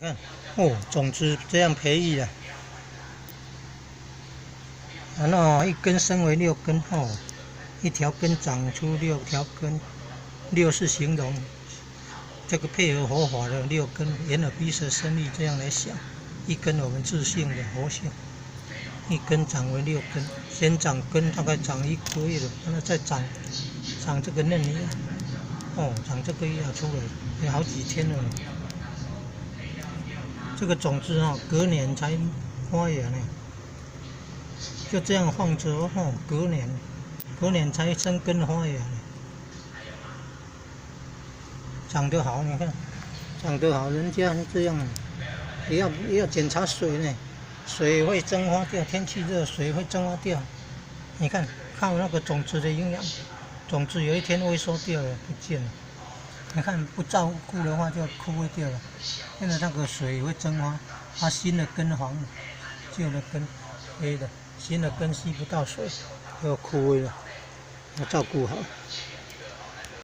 看，哦，种子这样培育啊，然后一根生为6根哦，一条根长出6条根，6是形容这个配合活法的6根，眼耳鼻舌身意这样来想，一根我们自性的活性，一根长为6根，先长根大概长1个月了，然后再长这个嫩芽，哦，长这个芽出来，也好几天了。这个种子哦，隔年才发芽呢，就这样放着哦，隔年才生根发芽呢，长得好，你看，长得好，人家这样也要检查水呢，水会蒸发掉，天气热水会蒸发掉，你看靠那个种子的营养，种子有一天萎缩掉了，不见了。你看不照顾的话就枯萎掉了，现在那个水会蒸发，它新的根黄了，旧的根黑的，新的根吸不到水，就枯萎了，要照顾好。